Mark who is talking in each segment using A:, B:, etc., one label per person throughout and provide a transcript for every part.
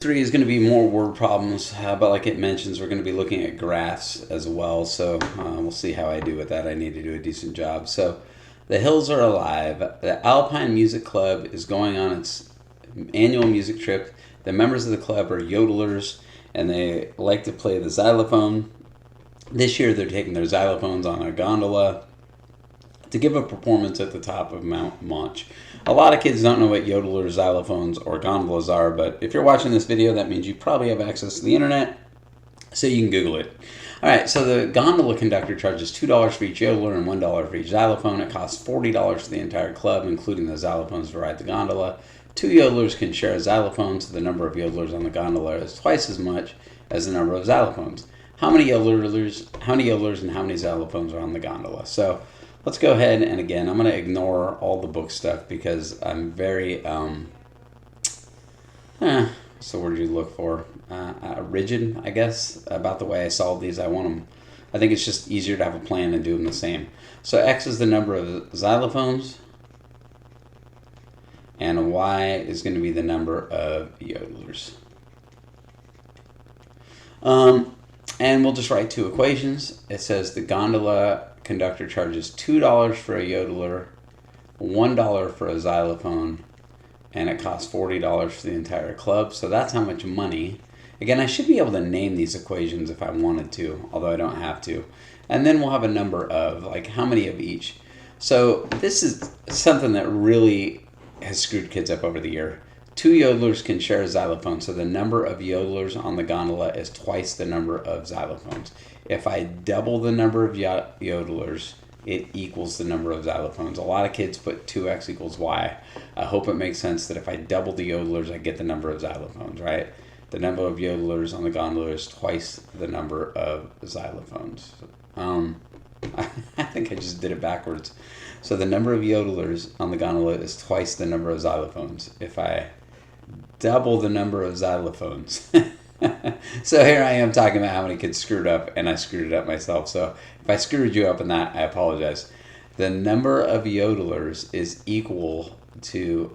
A: Three is going to be more word problems, but like it mentions, we're going to be looking at graphs as well. So we'll see how I do with that. I need to do a decent job. So the hills are alive. The Alpine Music Club is going on its annual music trip. The members of the club are yodelers, and they like to play the xylophone. This year, they're taking their xylophones on a gondola to give a performance at the top of Mount Manch. A lot of kids don't know what yodelers, xylophones, or gondolas are, but if you're watching this video, that means you probably have access to the internet, so you can Google it. All right, so the gondola conductor charges $2 for each yodeler and $1 for each xylophone. It costs $40 for the entire club, including the xylophones, to ride the gondola. Two yodelers can share a xylophone, so the number of yodelers on the gondola is twice as much as the number of xylophones. How many yodelers, and how many xylophones are on the gondola? So let's go ahead, and again, I'm going to ignore all the book stuff because I'm very, what's the word you look for? Rigid, I guess, about the way I solve these. I think it's just easier to have a plan and do them the same. So X is the number of xylophones, and Y is going to be the number of yodelers. And we'll just write two equations. It says the gondola conductor charges $2 for a yodeler, $1 for a xylophone, and it costs $40 for the entire club. So that's how much money. Again, I should be able to name these equations if I wanted to, although I don't have to. And then we'll have a number of, like, how many of each. So this is something that really has screwed kids up over the year. Two yodelers can share a xylophone, so the number of yodelers on the gondola is twice the number of xylophones. If I double the number of yodelers, it equals the number of xylophones. A lot of kids put 2x equals y. I hope it makes sense that if I double the yodelers, I get the number of xylophones, right? The number of yodelers on the gondola is twice the number of xylophones. I think I just did it backwards. So the number of yodelers on the gondola is twice the number of xylophones. If I double the number of xylophones. So here I am talking about how many kids screwed up, and I screwed it up myself. So if I screwed you up in that, I apologize. The number of yodelers is equal to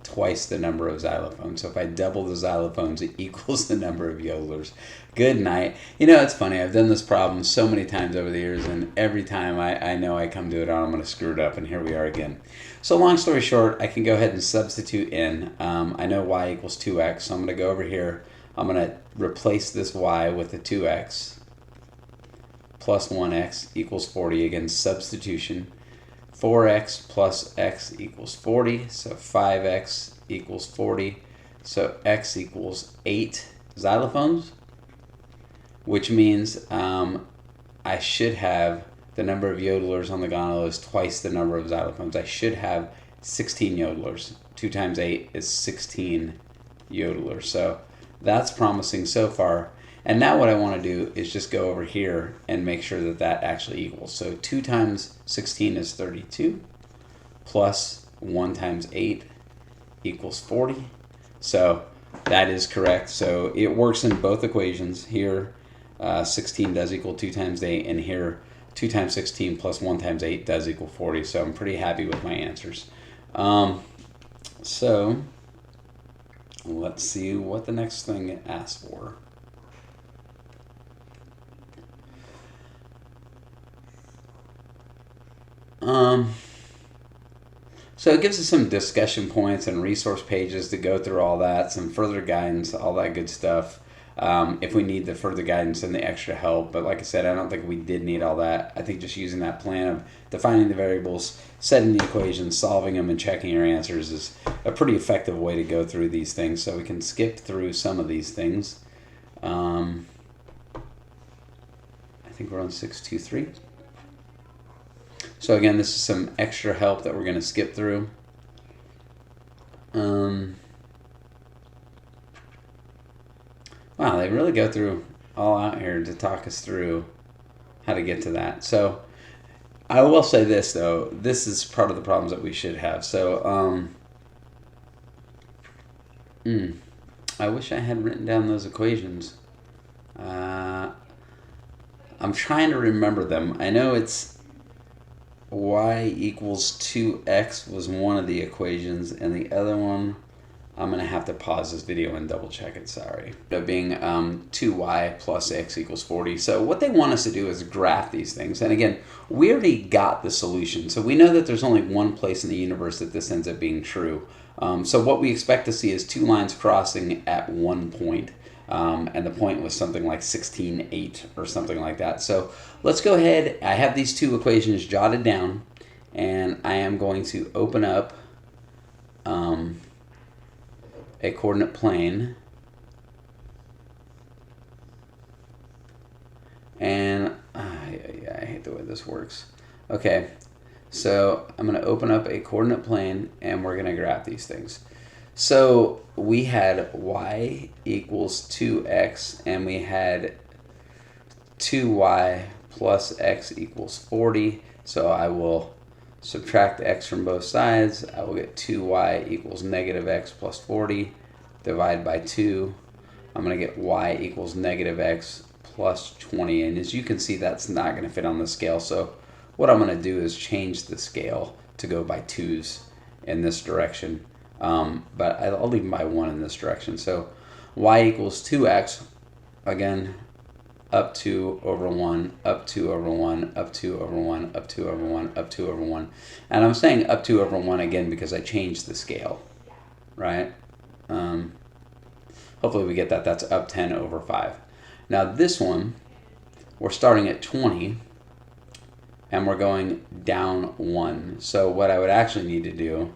A: twice the number of xylophones. So if I double the xylophones, it equals the number of yodelers. Good night. You know, it's funny. I've done this problem so many times over the years, and every time I know I come to it, I'm going to screw it up, and here we are again. So long story short, I can go ahead and substitute in. I know y equals 2x, so I'm going to go over here. I'm going to replace this y with a 2x plus 1x equals 40. Again, substitution. 4x plus x equals 40, so 5x equals 40. So x equals 8 xylophones, which means I should have the number of yodelers on the gondola is twice the number of xylophones. I should have 16 yodelers. 2 times 8 is 16 yodelers. So that's promising so far. And now what I want to do is just go over here and make sure that that actually equals. So 2 times 16 is 32, plus 1 times 8 equals 40. So that is correct. So it works in both equations. Here, 16 does equal 2 times 8, and here 2 times 16 plus 1 times 8 does equal 40. So I'm pretty happy with my answers. So let's see what the next thing it asks for. So it gives us some discussion points and resource pages to go through all that, some further guidance, all that good stuff. If we need the further guidance and the extra help. But like I said, I don't think we did need all that. I think just using that plan of defining the variables, setting the equations, solving them, and checking your answers is a pretty effective way to go through these things. So we can skip through some of these things. I think we're on 623. So again, this is some extra help that we're going to skip through. Wow, they really go through all out here to talk us through how to get to that. So I will say this, though. This is part of the problems that we should have. So I wish I had written down those equations. I'm trying to remember them. I know it's y equals 2x was one of the equations, and the other one I'm going to have to pause this video and double check it, sorry. It being 2y plus x equals 40. So what they want us to do is graph these things. And again, we already got the solution. So we know that there's only one place in the universe that this ends up being true. So what we expect to see is two lines crossing at one point. And the point was something like 16.8 or something like that. So let's go ahead. I have these two equations jotted down. And I am going to open up a coordinate plane, and I hate the way this works. Okay, so I'm going to open up a coordinate plane and we're going to graph these things. So we had y equals 2x and we had 2y plus x equals 40. So I will subtract x from both sides. I will get 2y equals negative x plus 40. Divide by 2. I'm going to get y equals negative x plus 20. And as you can see, that's not going to fit on the scale. So what I'm going to do is change the scale to go by 2's in this direction. But I'll leave them by 1 in this direction. So y equals 2x, again, up 2 over 1, up 2 over 1, up 2 over 1, up 2 over 1, up 2 over 1. And I'm saying up 2 over 1 again because I changed the scale, right? Hopefully we get that. That's up 10 over 5. Now this one, we're starting at 20 and we're going down 1. So what I would actually need to do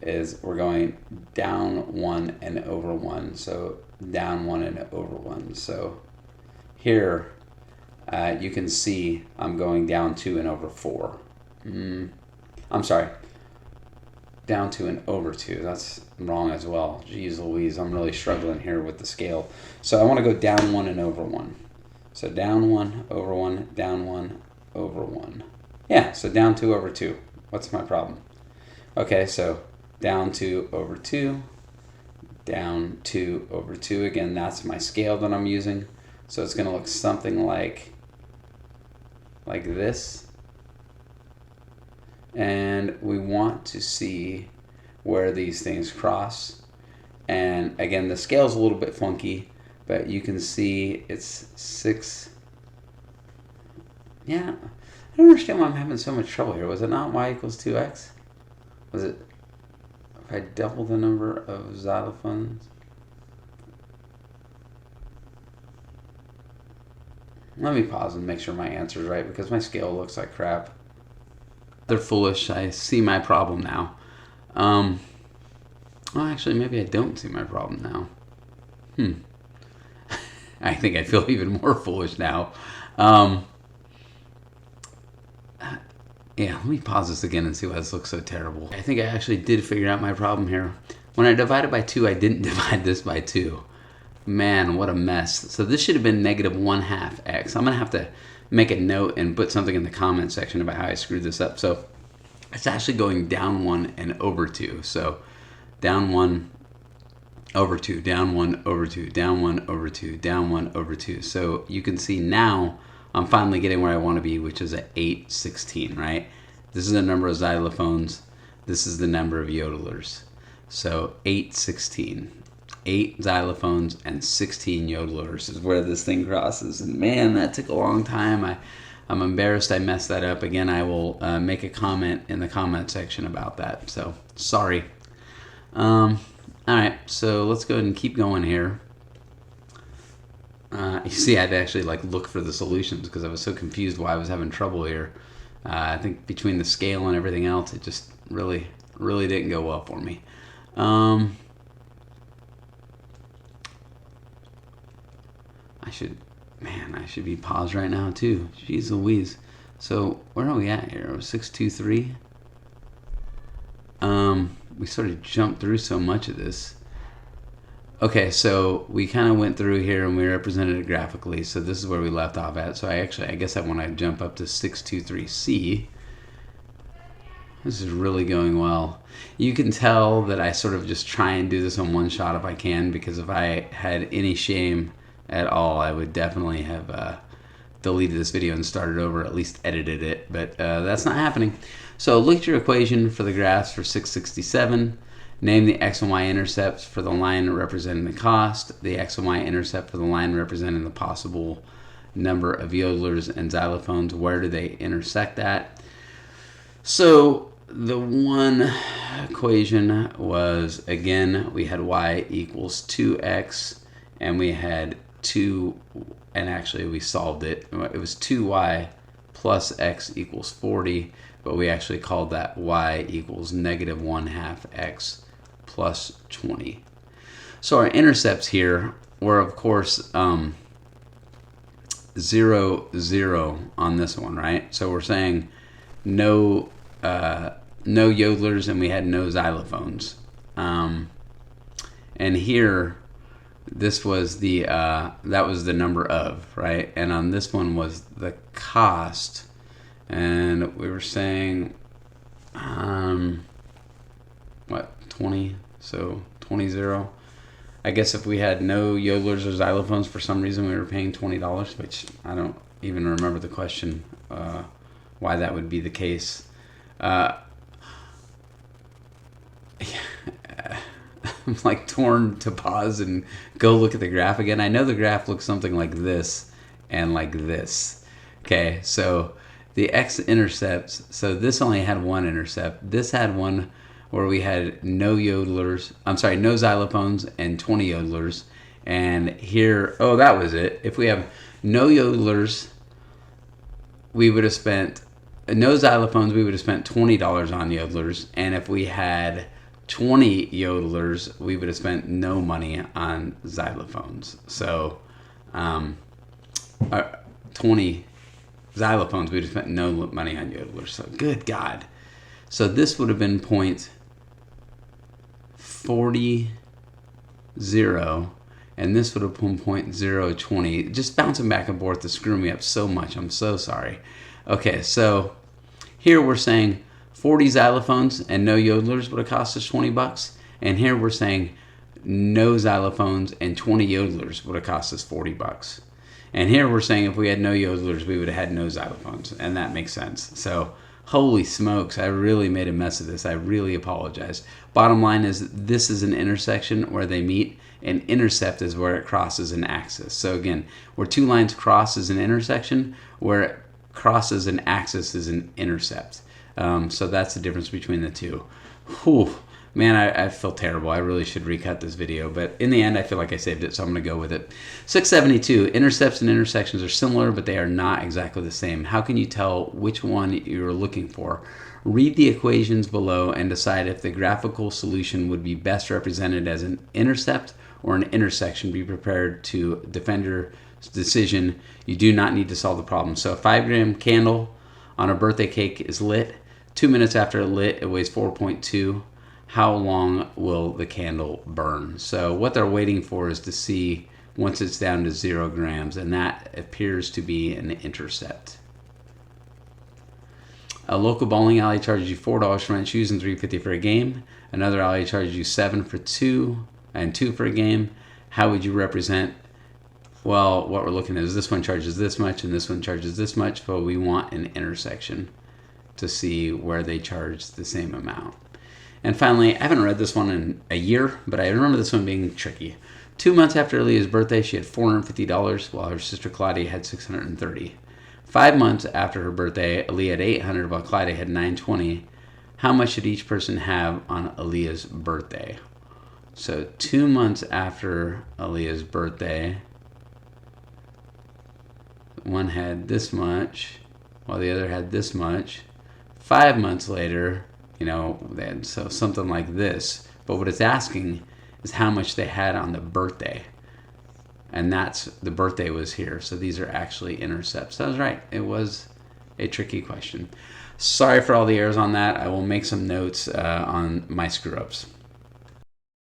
A: is we're going down 1 and over 1. So down 1 and over 1. So here, you can see I'm going down 2 and over 4. I'm sorry, down 2 and over 2. That's wrong as well. Jeez Louise, I'm really struggling here with the scale. So I want to go down 1 and over 1. So down 1, over 1, down 1, over 1. Yeah, so down 2 over 2. What's my problem? Okay, so down 2 over 2, down 2 over 2. Again, that's my scale that I'm using. So it's going to look something like this. And we want to see where these things cross. And again, the scale's a little bit funky, but you can see it's 6. Yeah, I don't understand why I'm having so much trouble here. Was it not y equals 2x? Was it if I double the number of xylophones? Let me pause and make sure my answer is right because my scale looks like crap. They're foolish. I see my problem now. Well, actually, maybe I don't see my problem now. I think I feel even more foolish now. Yeah, let me pause this again and see why this looks so terrible. I think I actually did figure out my problem here. When I divided by 2, I didn't divide this by 2. Man, what a mess. So this should have been negative 1/2 x. I'm going to have to make a note and put something in the comment section about how I screwed this up. So it's actually going down 1 and over 2. So down 1 over 2, down 1 over 2, down 1 over 2, down 1 over 2. So you can see now I'm finally getting where I want to be, which is at 816, right? This is the number of xylophones. This is the number of yodelers. So 816. 8 xylophones and 16 yodelers is where this thing crosses. And man, that took a long time. I'm embarrassed I messed that up. Again, I will make a comment in the comment section about that. So, sorry. All right, so let's go ahead and keep going here. You see, I had to actually look for the solutions because I was so confused why I was having trouble here. I think between the scale and everything else, it just really didn't go well for me. I should be paused right now too. Jeez Louise. So where are we at here? 623. We sort of jumped through so much of this. Okay, so we kind of went through here and we represented it graphically. So this is where we left off at. So I guess I want to jump up to 623C. This is really going well. You can tell that I sort of just try and do this in one shot if I can, because if I had any shame at all, I would definitely have deleted this video and started over, at least edited it, but that's not happening. So look at your equation for the graphs for 667, Name the X and Y intercepts for the line representing the cost, the X and Y intercept for the line representing the possible number of yodelers and xylophones. Where do they intersect at? So the one equation was, again, we had y equals 2x, and we had 2, and actually we solved it. It was 2y plus x equals 40, but we actually called that y equals negative 1/2 x plus 20. So our intercepts here were, of course, 0, 0 on this one, right? So we're saying no yodelers, and we had no xylophones. And here, this was the that was the number of, right? And on this one was the cost, and we were saying what, 20? So 20, 0. I guess if we had no yodelers or xylophones, for some reason we were paying $20, which I don't even remember the question, why that would be the case. I'm like torn to pause and go look at the graph again. I know the graph looks something like this and like this. Okay, so the x-intercepts, so this only had one intercept. This had one where we had no yodelers, no xylophones and 20 yodelers. And here, oh, that was it. If we have no yodelers, we would have spent, no xylophones, we would have spent $20 on yodelers. And if we had 20 yodelers, we would have spent no money on xylophones. So 20 xylophones, we would have spent no money on yodelers. So good God. So this would have been 0.40, and this would have been 0.020. Just bouncing back and forth to screw me up so much. I'm so sorry. Okay, so here we're saying 40 xylophones and no yodelers would have cost us $20. And here we're saying no xylophones and 20 yodelers would have cost us $40. And here we're saying if we had no yodelers, we would have had no xylophones. And that makes sense. So holy smokes, I really made a mess of this. I really apologize. Bottom line is, this is an intersection where they meet. An intercept is where it crosses an axis. So again, where two lines cross is an intersection, where it crosses an axis is an intercept. So that's the difference between the two. Whew. Man, I feel terrible. I really should recut this video, but in the end, I feel like I saved it, so I'm going to go with it. 672, intercepts and intersections are similar, but they are not exactly the same. How can you tell which one you're looking for? Read the equations below and decide if the graphical solution would be best represented as an intercept or an intersection. Be prepared to defend your decision. You do not need to solve the problem. So a 5-gram candle on a birthday cake is lit. 2 minutes after it lit, it weighs 4.2. How long will the candle burn? So what they're waiting for is to see once it's down to 0 grams, and that appears to be an intercept. A local bowling alley charges you $4 for rent shoes and $3.50 for a game. Another alley charges you $7 for 2 and $2 for a game. How would you represent? Well, what we're looking at is this one charges this much and this one charges this much, but we want an intersection to see where they charge the same amount. And finally, I haven't read this one in a year, but I remember this one being tricky. 2 months after Aaliyah's birthday, she had $450, while her sister Claudia had $630. 5 months after her birthday, Aaliyah had $800, while Claudia had $920. How much should each person have on Aaliyah's birthday? So 2 months after Aaliyah's birthday, one had this much, while the other had this much. 5 months later, they had so something like this. But what it's asking is how much they had on the birthday. And the birthday was here. So these are actually intercepts. I was right. It was a tricky question. Sorry for all the errors on that. I will make some notes on my screw-ups.